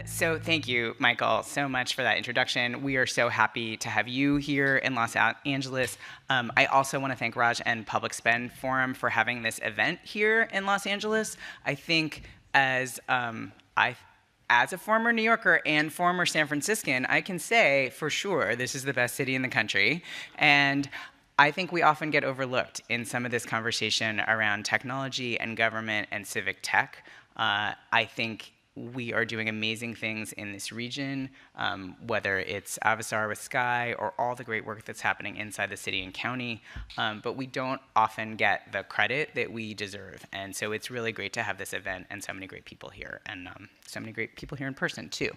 So thank you, Michael, so much for that introduction. We are so happy to have you here in Los Angeles. I also want to thank Raj and Public Spend Forum for having this event here in Los Angeles. I think as as a former New Yorker and former San Franciscan, I can say for sure this is the best city in the country. And I think we often get overlooked in some of this conversation around technology and government and civic tech. I think we are doing amazing things in this region, whether it's Avasar with Sky or all the great work that's happening inside the city and county, but we don't often get the credit that we deserve. And so it's really great to have this event and so many great people here, and so many great people here in person too.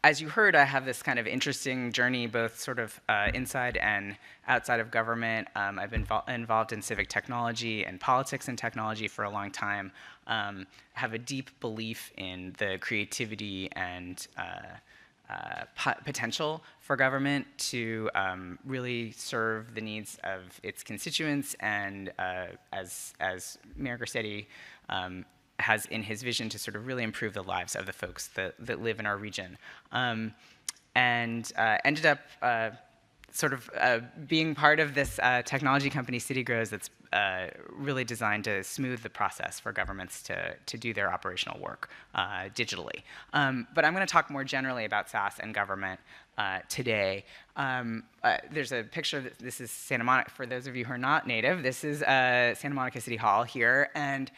As you heard, I have this kind of interesting journey, both sort of inside and outside of government. I've been involved in civic technology and politics and technology for a long time. Have a deep belief in the creativity and potential for government to really serve the needs of its constituents, and as Mayor Garcetti has in his vision to sort of really improve the lives of the folks that live in our region. Ended up sort of being part of this technology company, CityGrows, that's really designed to smooth the process for governments to do their operational work digitally. But I'm going to talk more generally about SaaS and government today. There's a picture. This is Santa Monica. For those of you who are not native, this is Santa Monica City Hall here. And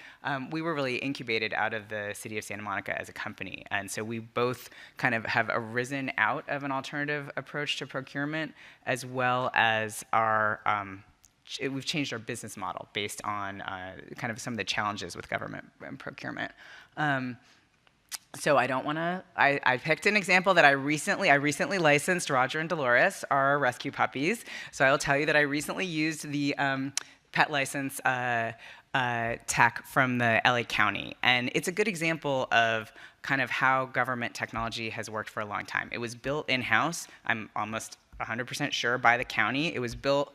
we were really incubated out of the city of Santa Monica as a company. And so we both kind of have arisen out of an alternative approach to procurement, as well as we've changed our business model based on kind of some of the challenges with government and procurement. So I don't want to. I picked an example that I recently licensed Roger and Dolores, our rescue puppies. So I will tell you that I recently used the pet license tech from the LA County, and it's a good example of kind of how government technology has worked for a long time. It was built in-house. I'm almost 100% sure by the county. It was built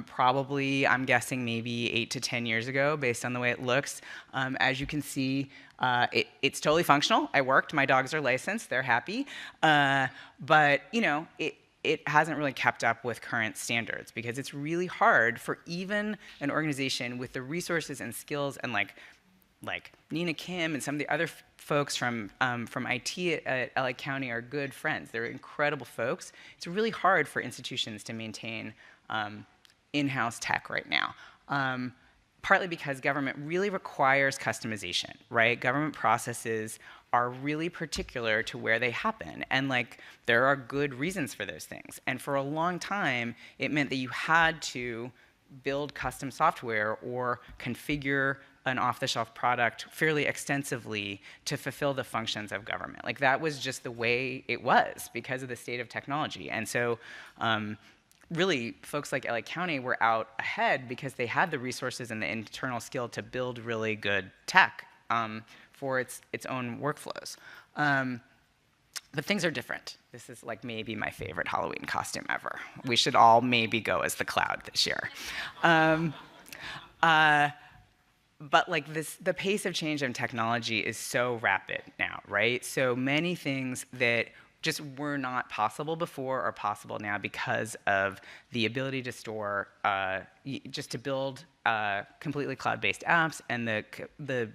probably, I'm guessing, maybe 8 to 10 years ago, based on the way it looks. As you can see, it's totally functional. I worked. My dogs are licensed. They're happy. But you know, it hasn't really kept up with current standards, because it's really hard for even an organization with the resources and skills and like Nina Kim and some of the other folks from IT at LA County are good friends. They're incredible folks. It's really hard for institutions to maintain in-house tech right now, partly because government really requires customization, right? Government processes are really particular to where they happen, and like there are good reasons for those things. And for a long time, it meant that you had to build custom software or configure an off-the-shelf product fairly extensively to fulfill the functions of government. Like that was just the way it was because of the state of technology. And so really, folks like LA County were out ahead because they had the resources and the internal skill to build really good tech for its own workflows. But things are different. This is like maybe my favorite Halloween costume ever. We should all maybe go as the Cloud this year. But like the pace of change in technology is so rapid now, right? So many things that just were not possible before are possible now because of the ability to store, just to build completely cloud-based apps, and the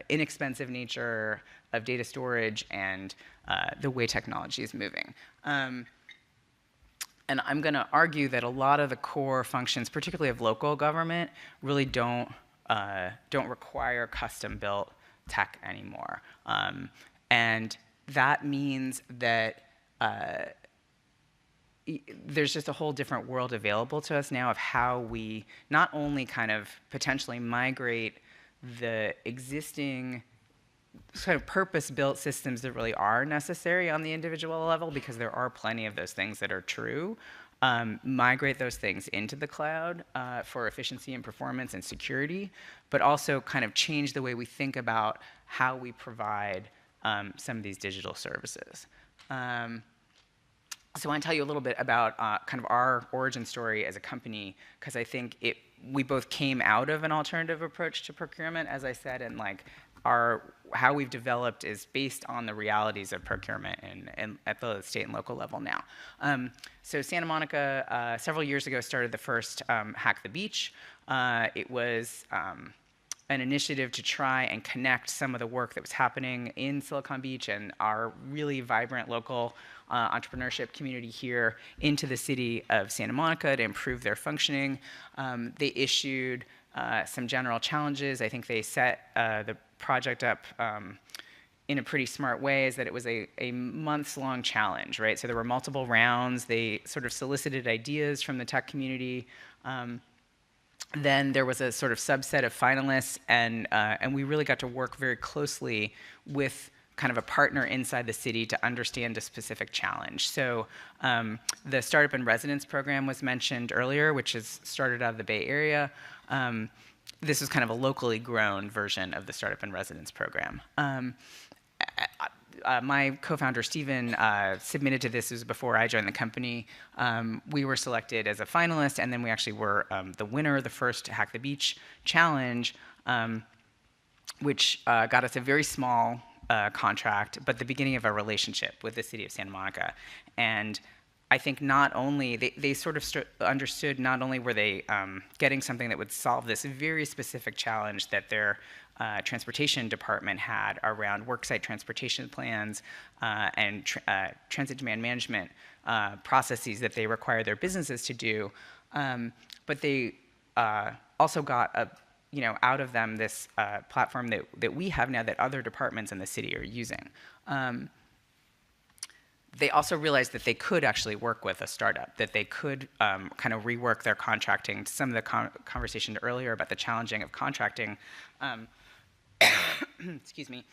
inexpensive nature of data storage and the way technology is moving. And I'm going to argue that a lot of the core functions, particularly of local government, really don't require custom-built tech anymore. And that means that there's just a whole different world available to us now of how we not only kind of potentially migrate the existing sort of purpose-built systems that really are necessary on the individual level, because there are plenty of those things that are true, migrate those things into the cloud for efficiency and performance and security, but also kind of change the way we think about how we provide some of these digital services. So I want to tell you a little bit about kind of our origin story as a company, because I think we both came out of an alternative approach to procurement, as I said, and like how we've developed is based on the realities of procurement and at the state and local level now. So Santa Monica, several years ago, started the first Hack the Beach. It was an initiative to try and connect some of the work that was happening in Silicon Beach and our really vibrant local entrepreneurship community here into the city of Santa Monica to improve their functioning. They issued some general challenges. I think they set the project up in a pretty smart way, is that it was a months-long challenge, right? So there were multiple rounds. They sort of solicited ideas from the tech community. Then there was a sort of subset of finalists, and we really got to work very closely with kind of a partner inside the city to understand a specific challenge. So the Startup in Residence program was mentioned earlier, which is started out of the Bay Area. This was kind of a locally grown version of the Startup in Residence program. My co-founder, Steven, submitted to this. It was before I joined the company. We were selected as a finalist, and then we actually were the winner of the first Hack the Beach challenge, which got us a very small contract, but the beginning of a relationship with the city of Santa Monica. And I think not only, they sort of understood not only were they getting something that would solve this very specific challenge that their transportation department had around worksite transportation plans and transit demand management processes that they require their businesses to do, but they also got out of them this platform that we have now that other departments in the city are using. They also realized that they could actually work with a startup, that they could kind of rework their contracting. Some of the conversation earlier about the challenging of contracting, excuse me,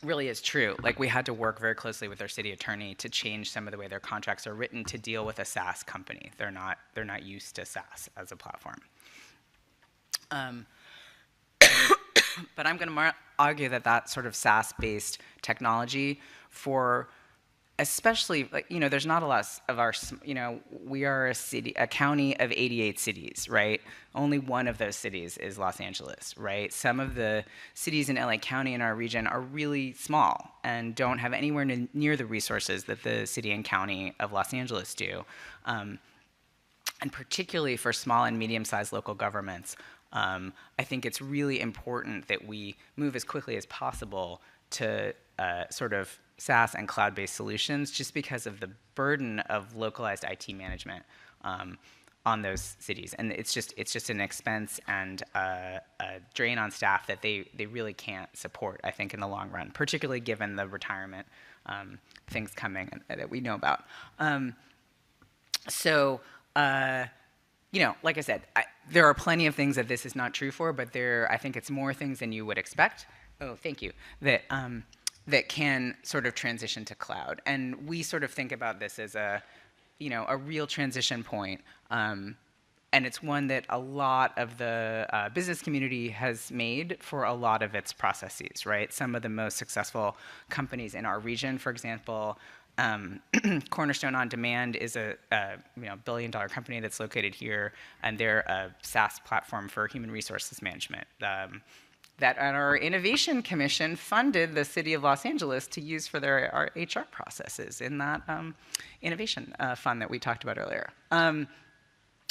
really is true. Like, we had to work very closely with their city attorney to change some of the way their contracts are written to deal with a SaaS company. They're not used to SaaS as a platform. But I'm going to argue that sort of SaaS-based technology for, especially, there's not a lot of our, we are a county of 88 cities, right? Only one of those cities is Los Angeles, right? Some of the cities in LA County in our region are really small and don't have anywhere near the resources that the city and county of Los Angeles do. And particularly for small and medium-sized local governments, I think it's really important that we move as quickly as possible to sort of SaaS and cloud-based solutions, just because of the burden of localized IT management on those cities. And it's just an expense and a drain on staff that they really can't support, I think, in the long run, particularly given the retirement things coming that we know about. Like I said, there are plenty of things that this is not true for, but I think it's more things than you would expect. Oh, thank you. That can sort of transition to cloud. And we sort of think about this as a real transition point. And it's one that a lot of the business community has made for a lot of its processes, right? Some of the most successful companies in our region, for example, Cornerstone OnDemand is a billion-dollar company that's located here, and they're a SaaS platform for human resources management that our Innovation Commission funded the city of Los Angeles to use for our HR processes in that innovation fund that we talked about earlier.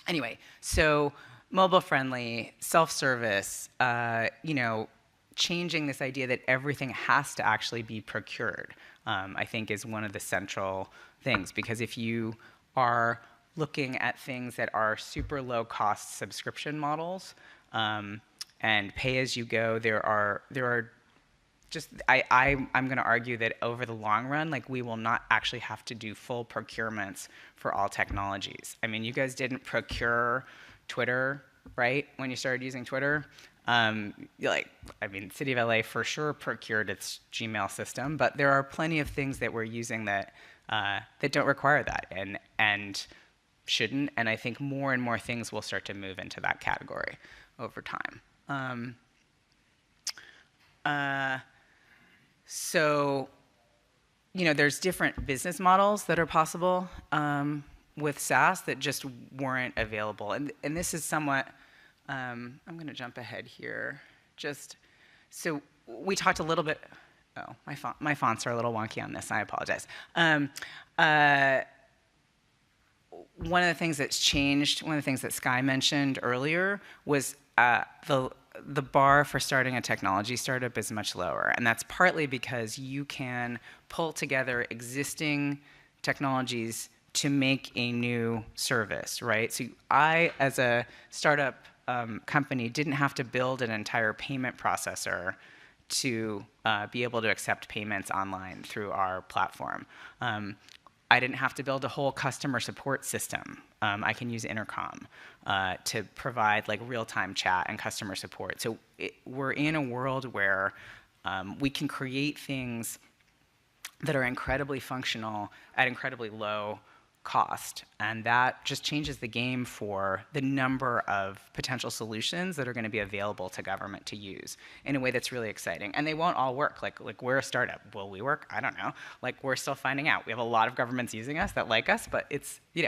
Anyway, so mobile-friendly, self-service, changing this idea that everything has to actually be procured, I think, is one of the central things. Because if you are looking at things that are super low-cost subscription models and pay-as-you-go, I'm going to argue that over the long run, we will not actually have to do full procurements for all technologies. I mean, you guys didn't procure Twitter, right, when you started using Twitter? City of LA for sure procured its Gmail system, but there are plenty of things that we're using that don't require that and shouldn't. And I think more and more things will start to move into that category over time. There's different business models that are possible with SaaS that just weren't available. And this is somewhat, I'm going to jump ahead here. so we talked a little bit. Oh, my fonts are a little wonky on this. I apologize. One of the things that's changed, one of the things that Sky mentioned earlier, was the bar for starting a technology startup is much lower. And that's partly because you can pull together existing technologies to make a new service, right? So I, as a startup company, didn't have to build an entire payment processor to be able to accept payments online through our platform. I didn't have to build a whole customer support system. I can use Intercom to provide like real-time chat and customer support. So we're in a world where we can create things that are incredibly functional at incredibly low cost. And that just changes the game for the number of potential solutions that are going to be available to government to use in a way that's really exciting. And they won't all work. Like we're a startup. Will we work? I don't know. Like we're still finding out. We have a lot of governments using us that like us, but it's, we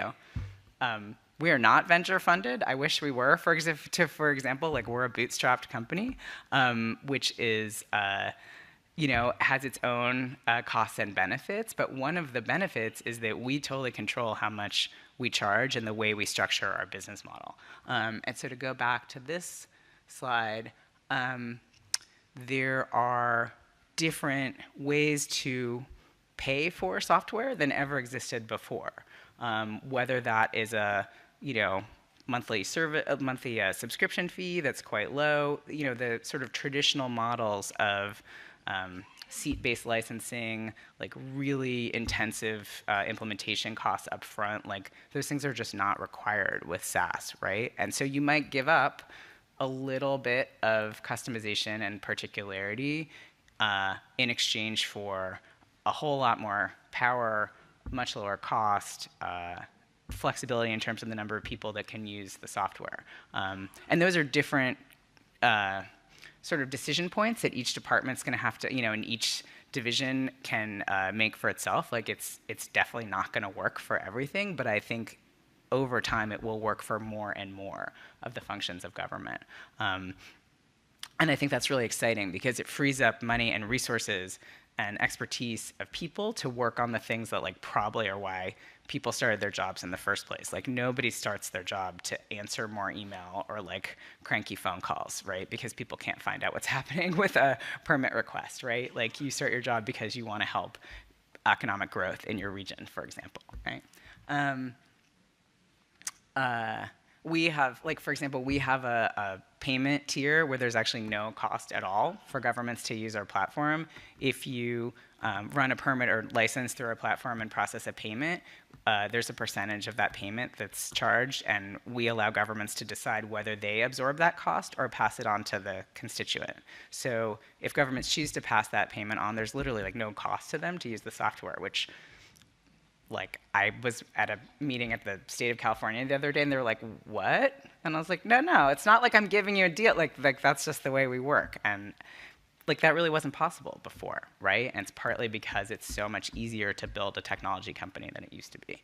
are not venture funded. I wish we were. For example, like we're a bootstrapped company, which is, has its own costs and benefits, but one of the benefits is that we totally control how much we charge and the way we structure our business model. And so to go back to this slide, there are different ways to pay for software than ever existed before, whether that is a monthly subscription fee that's quite low, the sort of traditional models of seat-based licensing, like really intensive implementation costs up front, like those things are just not required with SaaS, right? And so you might give up a little bit of customization and particularity in exchange for a whole lot more power, much lower cost, flexibility in terms of the number of people that can use the software. And those are different sort of decision points that each department's going to have to, and each division can make for itself. Like it's definitely not going to work for everything, but I think over time it will work for more and more of the functions of government. And I think that's really exciting because it frees up money and resources and expertise of people to work on the things that like probably are why people started their jobs in the first place. Like nobody starts their job to answer more email or like cranky phone calls, right? Because people can't find out what's happening with a permit request, right? Like you start your job because you want to help economic growth in your region, for example, right? We have, like, for example, we have a payment tier where there's actually no cost at all for governments to use our platform. If you run a permit or license through our platform and process a payment, there's a percentage of that payment that's charged, and we allow governments to decide whether they absorb that cost or pass it on to the constituent. So if governments choose to pass that payment on, there's literally like no cost to them to use the software, which like I was at a meeting at the state of California the other day and they were like, what? And I was like, no, it's not like I'm giving you a deal. Like that's just the way we work. And like that really wasn't possible before, right? And it's partly because it's so much easier to build a technology company than it used to be.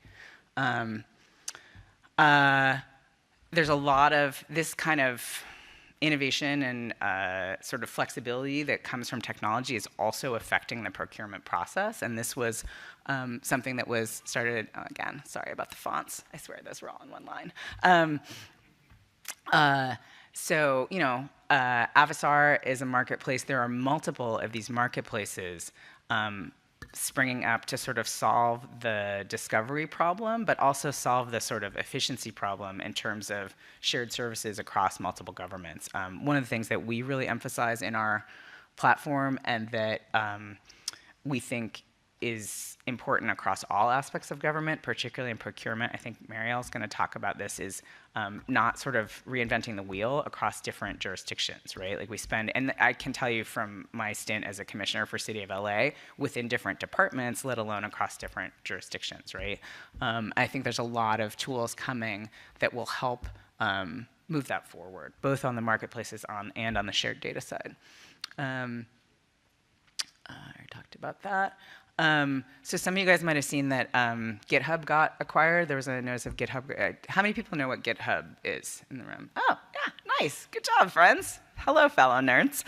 There's a lot of this kind of innovation and sort of flexibility that comes from technology is also affecting the procurement process. And this was something that was started, again, sorry about the fonts. I swear those were all in one line. So, Avisar is a marketplace. There are multiple of these marketplaces springing up to sort of solve the discovery problem, but also solve the sort of efficiency problem in terms of shared services across multiple governments. One of the things that we really emphasize in our platform and that we think is important across all aspects of government, particularly in procurement, I think Marielle's going to talk about this, is not sort of reinventing the wheel across different jurisdictions, right? Like we spend, and I can tell you from my stint as a commissioner for City of LA, within different departments, let alone across different jurisdictions, right? I think there's a lot of tools coming that will help move that forward, both on the marketplaces and on the shared data side. I talked about that. So some of you guys might have seen that GitHub got acquired. There was a notice of GitHub. How many people know what GitHub is in the room? Oh, yeah, nice. Good job, friends. hello, fellow nerds.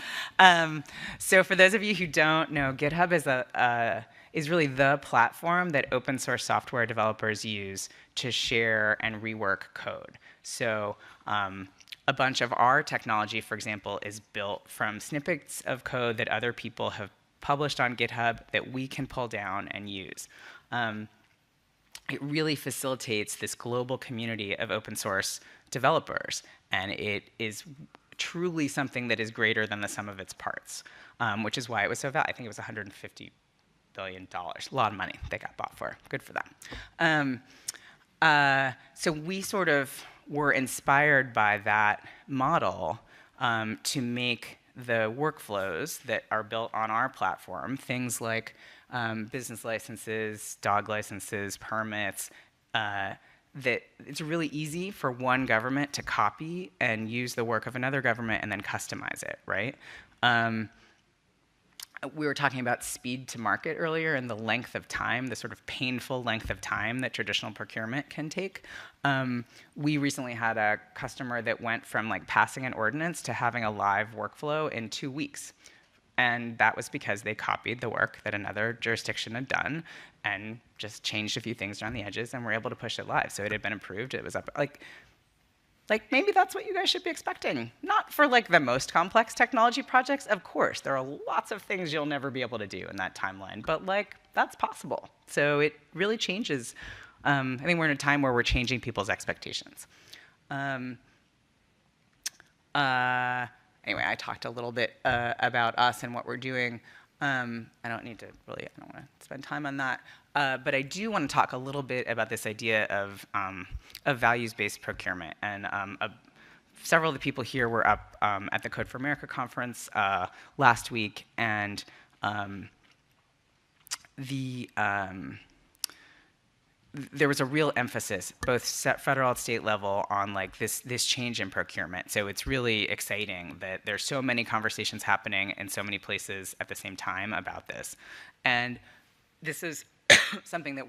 So for those of you who don't know, GitHub is really the platform that open source software developers use to share and rework code. So a bunch of our technology, for example, is built from snippets of code that other people have published on GitHub that we can pull down and use. It really facilitates this global community of open source developers, and it is truly something that is greater than the sum of its parts, which is why it was so valuable. I think it was $150 billion, a lot of money they got bought for. Good for them. So we sort of were inspired by that model to make the workflows that are built on our platform, things like business licenses, dog licenses, permits, that it's really easy for one government to copy and use the work of another government and then customize it, right? We were talking about speed to market earlier and the length of time, the sort of painful length of time that traditional procurement can take. We recently had a customer that went from like passing an ordinance to having a live workflow in 2 weeks. And that was because they copied the work that another jurisdiction had done and just changed a few things around the edges and were able to push it live. So it had been approved, it was up, like maybe that's what you guys should be expecting. Not for like the most complex technology projects, of course. There are lots of things you'll never be able to do in that timeline, but like that's possible. So it really changes. I think we're in a time where we're changing people's expectations. Anyway, I talked a little bit about us and what we're doing. I don't want to spend time on that. But I do want to talk a little bit about this idea of values-based procurement. And several of the people here were up at the Code for America conference last week, and there was a real emphasis, both federal and state level, on like this change in procurement. So it's really exciting that there's so many conversations happening in so many places at the same time about this. And this is something that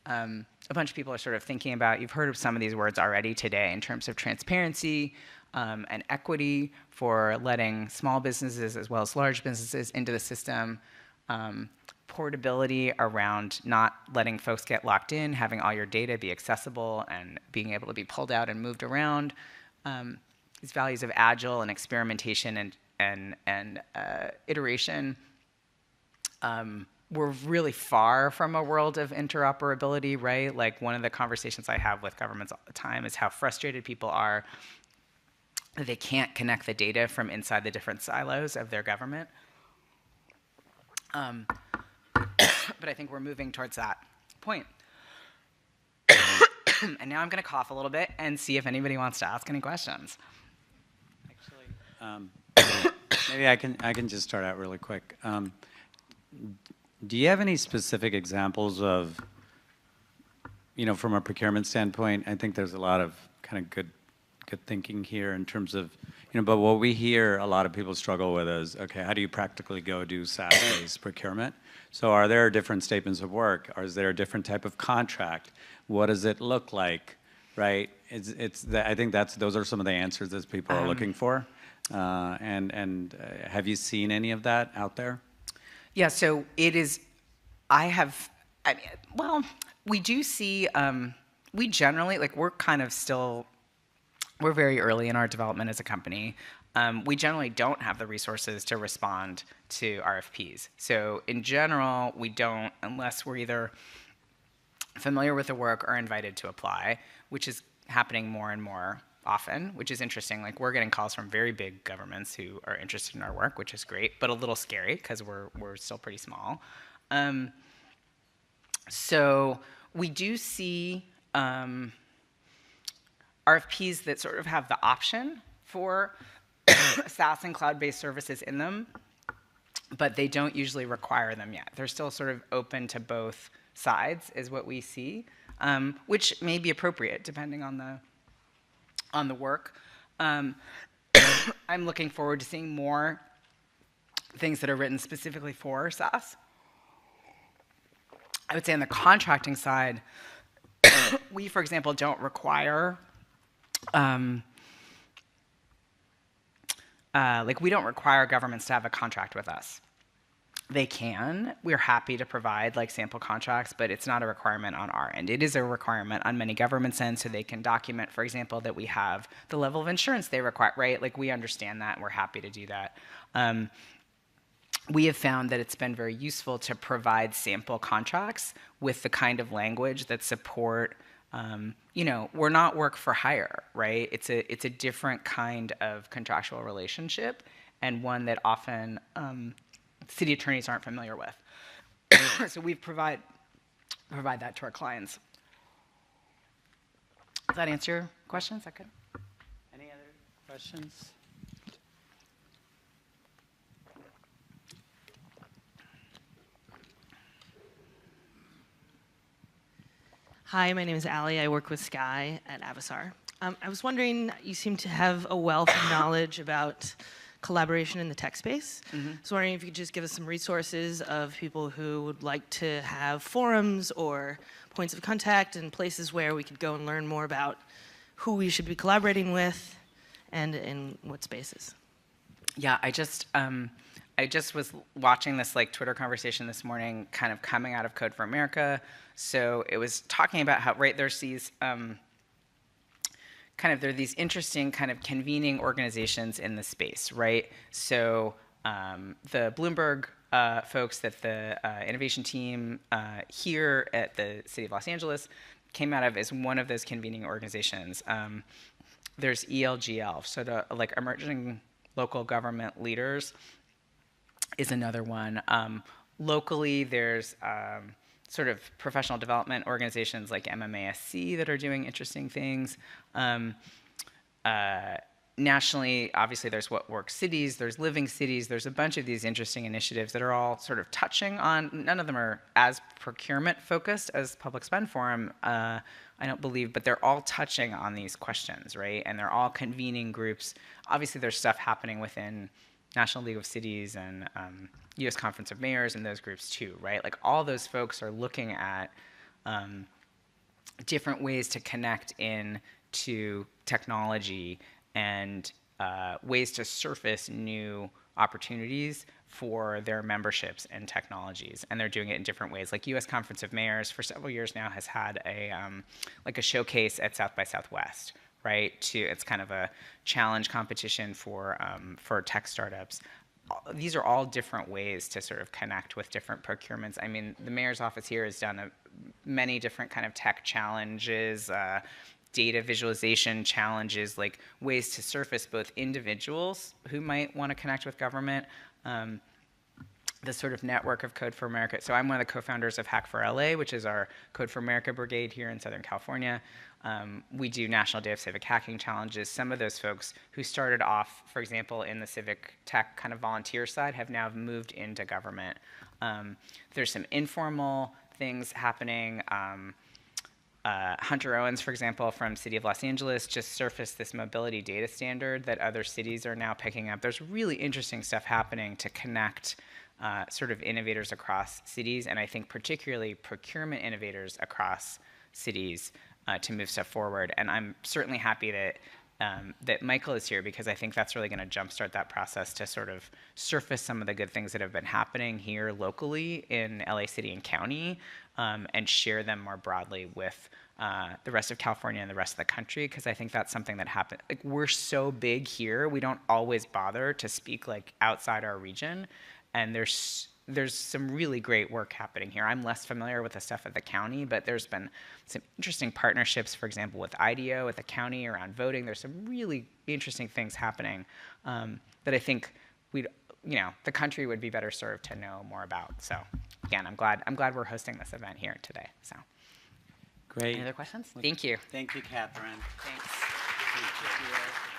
a bunch of people are sort of thinking about. You've heard of some of these words already today in terms of transparency and equity for letting small businesses as well as large businesses into the system. Portability around not letting folks get locked in, having all your data be accessible and being able to be pulled out and moved around. These values of agile and experimentation and iteration. We're really far from a world of interoperability, right? Like one of the conversations I have with governments all the time is how frustrated people are that they can't connect the data from inside the different silos of their government. But I think we're moving towards that point. And now I'm going to cough a little bit and see if anybody wants to ask any questions. Actually, maybe I can just start out really quick. Do you have any specific examples of, from a procurement standpoint? I think there's a lot of kind of good thinking here in terms of, but what we hear a lot of people struggle with is, okay, how do you practically go do SaaS-based procurement? So are there different statements of work? Or is there a different type of contract? What does it look like, right? I think those are some of the answers that people are looking for. And have you seen any of that out there? Yeah, so it is, we do see, we generally, we're very early in our development as a company. We generally don't have the resources to respond to RFPs. So in general, we don't, unless we're either familiar with the work or invited to apply, which is happening more and more often, which is interesting. Like we're getting calls from very big governments who are interested in our work, which is great, but a little scary because we're still pretty small. So we do see RFPs that sort of have the option for SaaS and cloud-based services in them, but they don't usually require them yet. They're still sort of open to both sides, is what we see, which may be appropriate depending on the work. I'm looking forward to seeing more things that are written specifically for SaaS. I would say on the contracting side, we, for example, don't require like we don't require governments to have a contract with us. They can. We're happy to provide like sample contracts, but it's not a requirement on our end. It is a requirement on many governments' end, so they can document, for example, that we have the level of insurance they require, right? Like we understand that, and we're happy to do that. We have found that it's been very useful to provide sample contracts with the kind of language that support, we're not work for hire, right? It's a different kind of contractual relationship, and one that often city attorneys aren't familiar with. So we provide that to our clients. Does that answer your question? Is that good? Any other questions? Hi, my name is Allie. I work with Sky at Avasar. I was wondering, you seem to have a wealth of knowledge about collaboration in the tech space. I was wondering if you could just give us some resources of people who would like to have forums or points of contact and places where we could go and learn more about who we should be collaborating with and in what spaces. Yeah, I just was watching this like Twitter conversation this morning, kind of coming out of Code for America. So it was talking about how, right, there's these there are these interesting kind of convening organizations in the space, right? So the Bloomberg folks that the innovation team here at the City of Los Angeles came out of is one of those convening organizations. There's ELGL, so the like emerging local government leaders is another one. Locally, there's sort of professional development organizations like MMASC that are doing interesting things. Nationally, obviously, there's What Works Cities, there's Living Cities, there's a bunch of these interesting initiatives that are all sort of touching on, none of them are as procurement focused as Public Spend Forum, I don't believe, but they're all touching on these questions, right? And they're all convening groups. Obviously, there's stuff happening within National League of Cities and U.S. Conference of Mayors and those groups too, right? Like all those folks are looking at different ways to connect in to technology and ways to surface new opportunities for their memberships and technologies, and they're doing it in different ways. Like U.S. Conference of Mayors for several years now has had a like a showcase at South by Southwest, right? It's kind of a challenge competition for tech startups. These are all different ways to sort of connect with different procurements. I mean, the mayor's office here has done many different kind of tech challenges, data visualization challenges, like ways to surface both individuals who might want to connect with government, the sort of network of Code for America. So I'm one of the co-founders of Hack for LA, which is our Code for America brigade here in Southern California. We do National Day of Civic Hacking challenges. Some of those folks who started off, for example, in the civic tech kind of volunteer side have now moved into government. There's some informal things happening. Hunter Owens, for example, from City of Los Angeles, just surfaced this mobility data standard that other cities are now picking up. There's really interesting stuff happening to connect sort of innovators across cities, and I think particularly procurement innovators across cities to move stuff forward. And I'm certainly happy that that Michael is here, because I think that's really going to jumpstart that process to sort of surface some of the good things that have been happening here locally in LA City and County, and share them more broadly with the rest of California and the rest of the country, because I think that's something that happened. Like, we're so big here, we don't always bother to speak like outside our region, and there's some really great work happening here. I'm less familiar with the stuff at the county, but there's been some interesting partnerships, for example, with IDEO at the county around voting. There's some really interesting things happening that I think the country would be better served to know more about. So again, I'm glad we're hosting this event here today. So great. Any other questions? Thank you. Thank you, Catherine. Thanks. Thank you.